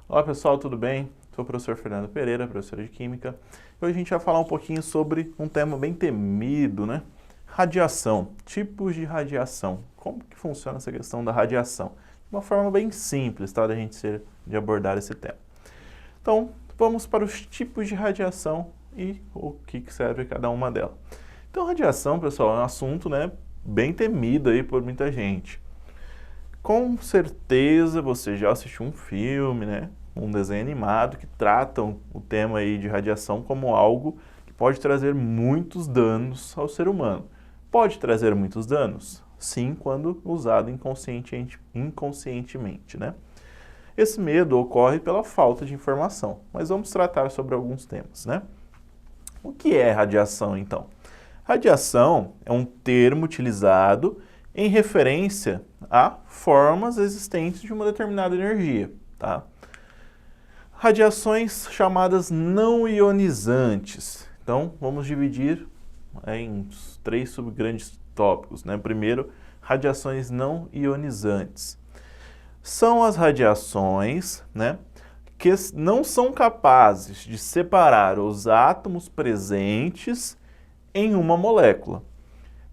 Olá pessoal, tudo bem? Sou o professor Fernando Pereira, professor de Química. Hoje a gente vai falar um pouquinho sobre um tema bem temido, né? Radiação, tipos de radiação. Como que funciona essa questão da radiação? De uma forma bem simples, tá? De abordar esse tema. Então, vamos para os tipos de radiação e o que serve cada uma delas. Então, radiação, pessoal, é um assunto, né, bem temido aí por muita gente. Com certeza você já assistiu um filme, né? Um desenho animado que tratam o tema aí de radiação como algo que pode trazer muitos danos ao ser humano. Pode trazer muitos danos? Sim, quando usado inconscientemente, né? Esse medo ocorre pela falta de informação, mas vamos tratar sobre alguns temas, né? O que é radiação, então? Radiação é um termo utilizado em referência a formas existentes de uma determinada energia, tá? Radiações chamadas não ionizantes. Então, vamos dividir em 3 subgrandes tópicos, né? Primeiro, radiações não ionizantes. São as radiações, né, que não são capazes de separar os átomos presentes em uma molécula,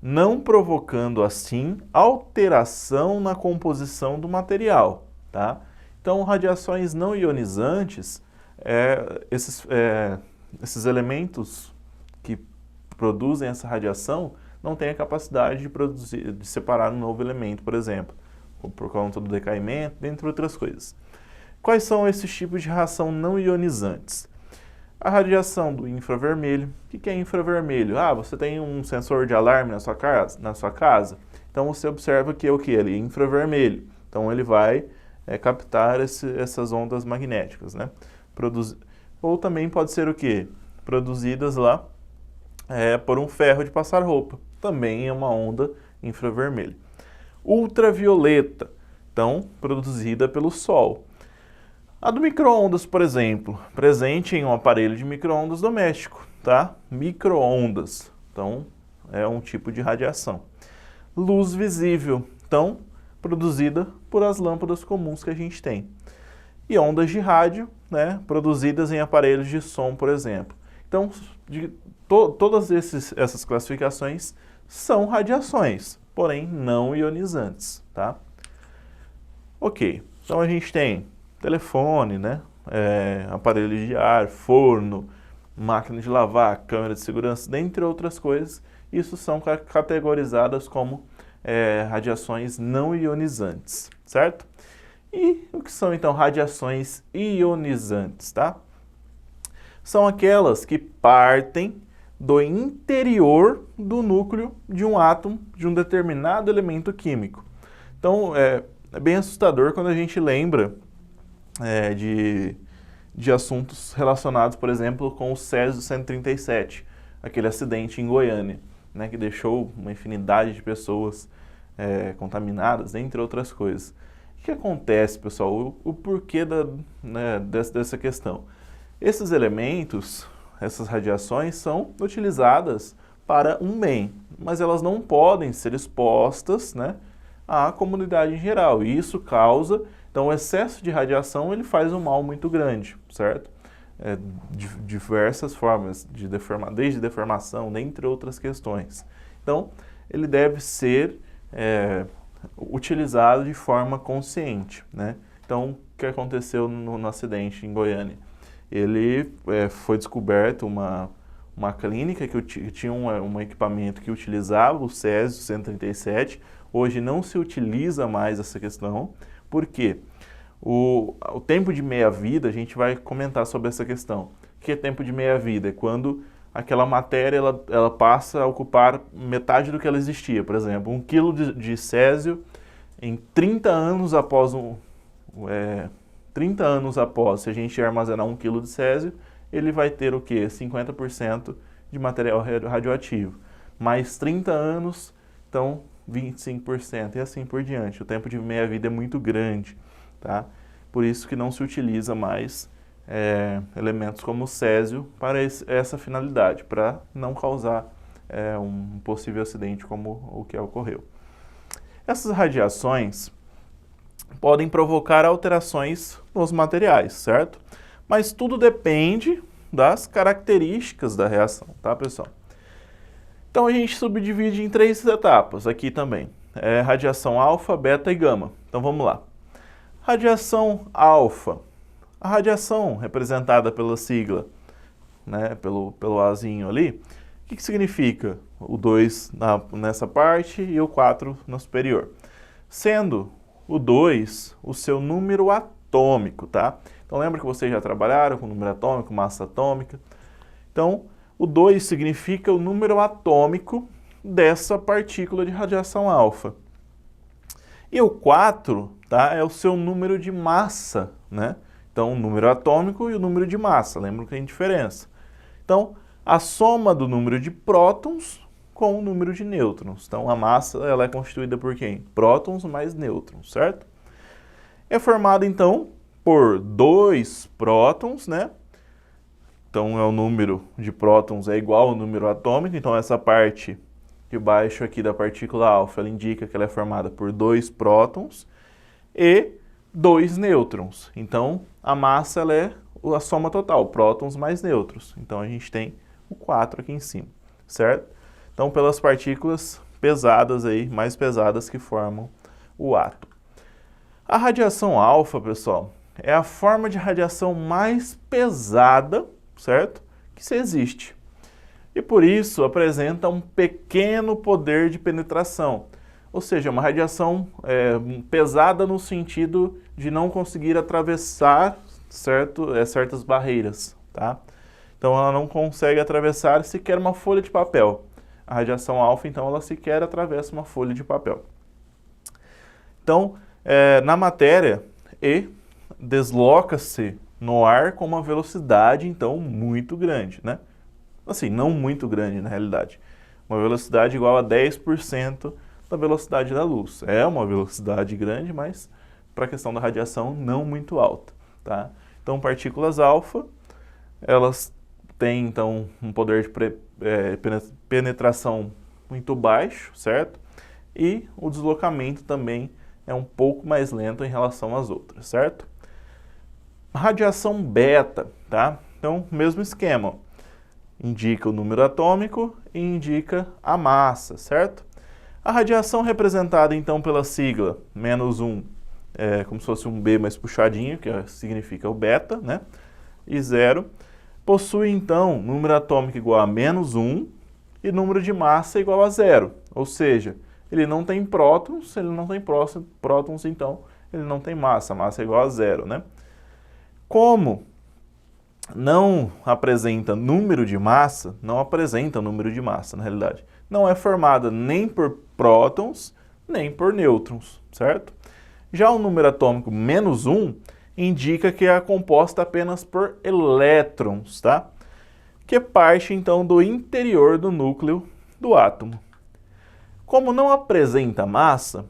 não provocando assim alteração na composição do material, tá? Então, radiações não ionizantes, esses elementos que produzem essa radiação não têm a capacidade de separar um novo elemento, por exemplo, por conta do decaimento, dentre outras coisas. Quais são esses tipos de radiação não ionizantes? A radiação do infravermelho. O que é infravermelho? Ah, você tem um sensor de alarme na sua casa, então você observa que é o que? Ele é infravermelho. Então ele vai captar essas ondas magnéticas, né? Ou também pode ser o que? Produzidas lá por um ferro de passar roupa. Também é uma onda infravermelha. Ultravioleta, então produzida pelo Sol. A do micro-ondas, por exemplo, presente em um aparelho de micro-ondas doméstico, tá? Micro-ondas, então é um tipo de radiação. Luz visível, então produzida por as lâmpadas comuns que a gente tem. E ondas de rádio, né, produzidas em aparelhos de som, por exemplo. Então, todas essas classificações são radiações, porém não ionizantes, tá? Ok, então a gente tem telefone, né, aparelho de ar, forno, máquina de lavar, câmera de segurança, dentre outras coisas. Isso são categorizadas como radiações não ionizantes, certo? E o que são então radiações ionizantes, tá? São aquelas que partem do interior do núcleo de um átomo de um determinado elemento químico. Então, é bem assustador quando a gente lembra de assuntos relacionados, por exemplo, com o Césio-137, aquele acidente em Goiânia, né, que deixou uma infinidade de pessoas contaminadas, entre outras coisas. O que acontece, pessoal? O porquê dessa questão? Esses elementos, essas radiações, são utilizadas para um bem, mas elas não podem ser expostas, né, à comunidade em geral. E isso causa, então, o excesso de radiação ele faz um mal muito grande, certo? De diversas formas, desde deformação, dentre outras questões. Então, ele deve ser utilizado de forma consciente, né? Então, o que aconteceu no acidente em Goiânia? Foi descoberto uma clínica que tinha um equipamento que utilizava o Césio-137. Hoje não se utiliza mais essa questão. Por quê? O tempo de meia-vida, a gente vai comentar sobre essa questão. O que é tempo de meia-vida? É quando aquela matéria ela passa a ocupar metade do que ela existia. Por exemplo, 1 kg de césio, em 30 anos após, 30 anos após, se a gente armazenar 1 kg de césio, ele vai ter o quê? 50% de material radioativo. Mais 30 anos, então 25%, e assim por diante. O tempo de meia-vida é muito grande, tá? por isso que não se utiliza mais elementos como o césio para essa finalidade, para não causar um possível acidente como o que ocorreu. Essas radiações podem provocar alterações nos materiais, certo? Mas tudo depende das características da reação, tá, pessoal? Então a gente subdivide em 3 etapas aqui também. Radiação alfa, beta e gama. Então vamos lá. Radiação alfa. A radiação representada pela sigla, né, pelo Azinho ali, o que significa? O 2 nessa parte e o 4 na superior. Sendo o 2 o seu número atômico, tá? Então lembra que vocês já trabalharam com número atômico, massa atômica? Então, o 2 significa o número atômico dessa partícula de radiação alfa. E o 4, tá, é o seu número de massa, né? Então, o número atômico e o número de massa, lembra que tem diferença. Então, a soma do número de prótons com o número de nêutrons. Então, a massa ela é constituída por quem? Prótons mais nêutrons, certo? É formada, então, por 2 prótons, né? Então, o número de prótons é igual ao número atômico. Então, essa parte de baixo aqui da partícula alfa, ela indica que ela é formada por 2 prótons e 2 nêutrons. Então, a massa ela é a soma total, prótons mais nêutrons. Então, a gente tem o 4 aqui em cima, certo? Então, pelas partículas pesadas aí, mais pesadas que formam o átomo. A radiação alfa, pessoal, é a forma de radiação mais pesada, certo? Que se existe. E por isso apresenta um pequeno poder de penetração. Ou seja, uma radiação pesada no sentido de não conseguir atravessar certas barreiras, tá? Então ela não consegue atravessar sequer uma folha de papel. A radiação alfa, então, ela sequer atravessa uma folha de papel. Então, na matéria, e desloca-se no ar com uma velocidade, então, muito grande, né? Assim, não muito grande, na realidade. Uma velocidade igual a 10% da velocidade da luz. É uma velocidade grande, mas para a questão da radiação, não muito alta, tá? Então, partículas alfa, elas têm, então, um poder de penetração muito baixo, certo? E o deslocamento também é um pouco mais lento em relação às outras, certo? Radiação beta, tá? Então, mesmo esquema. Indica o número atômico e indica a massa, certo? A radiação representada, então, pela sigla -1, como se fosse um B mais puxadinho, que significa o beta, né? E 0, possui, então, número atômico igual a -1 e número de massa igual a 0. Ou seja, ele não tem prótons, se ele não tem prótons, então, ele não tem massa. A massa é igual a 0, né? Como não apresenta número de massa, na realidade. Não é formada nem por prótons, nem por nêutrons, certo? Já o número atômico -1 indica que é composta apenas por elétrons, tá? Que parte, então, do interior do núcleo do átomo. Como não apresenta massa,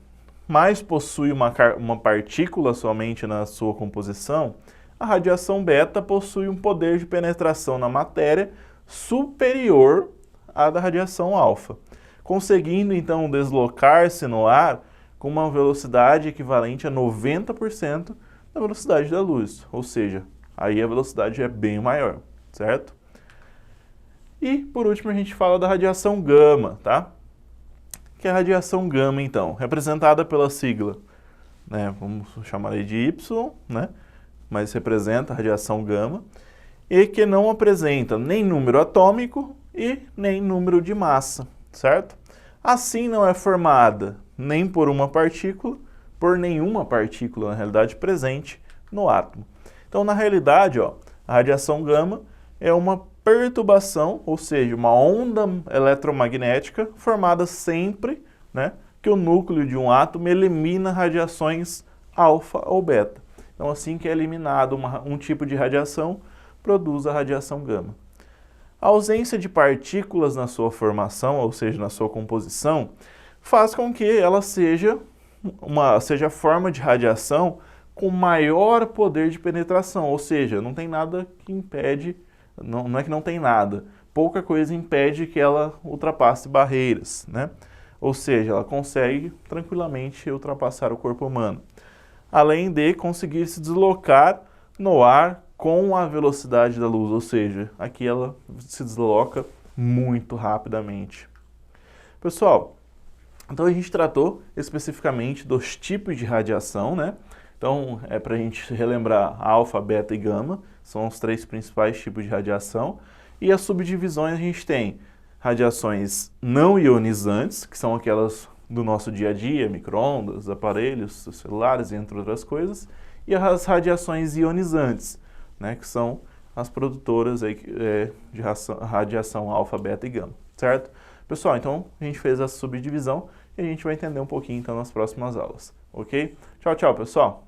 mas possui uma partícula somente na sua composição, a radiação beta possui um poder de penetração na matéria superior à da radiação alfa, conseguindo, então, deslocar-se no ar com uma velocidade equivalente a 90% da velocidade da luz, ou seja, aí a velocidade é bem maior, certo? E, por último, a gente fala da radiação gama, tá? Que é a radiação gama, então, representada pela sigla, né? Vamos chamar de Y, né? Mas representa a radiação gama, e que não apresenta nem número atômico e nem número de massa, certo? Assim não é formada nem por uma partícula, por nenhuma partícula, na realidade, presente no átomo. Então, na realidade, ó, a radiação gama é uma perturbação, ou seja, uma onda eletromagnética formada sempre, né, que o núcleo de um átomo elimina radiações alfa ou beta. Então, assim que é eliminado um tipo de radiação, produz a radiação gama. A ausência de partículas na sua formação, ou seja, na sua composição, faz com que ela seja a forma de radiação com maior poder de penetração, ou seja, não tem nada que impede, não é que não tem nada, pouca coisa impede que ela ultrapasse barreiras, né? Ou seja, ela consegue tranquilamente ultrapassar o corpo humano, além de conseguir se deslocar no ar com a velocidade da luz, ou seja, aqui ela se desloca muito rapidamente. Pessoal, então a gente tratou especificamente dos tipos de radiação, né? Então, para a gente relembrar, alfa, beta e gama são os 3 principais tipos de radiação. E as subdivisões a gente tem radiações não ionizantes, que são aquelas do nosso dia a dia, micro-ondas, aparelhos celulares, entre outras coisas. E as radiações ionizantes, né, que são as produtoras aí, de radiação alfa, beta e gama, certo? Pessoal, então a gente fez essa subdivisão e a gente vai entender um pouquinho então nas próximas aulas, ok? Tchau, tchau, pessoal!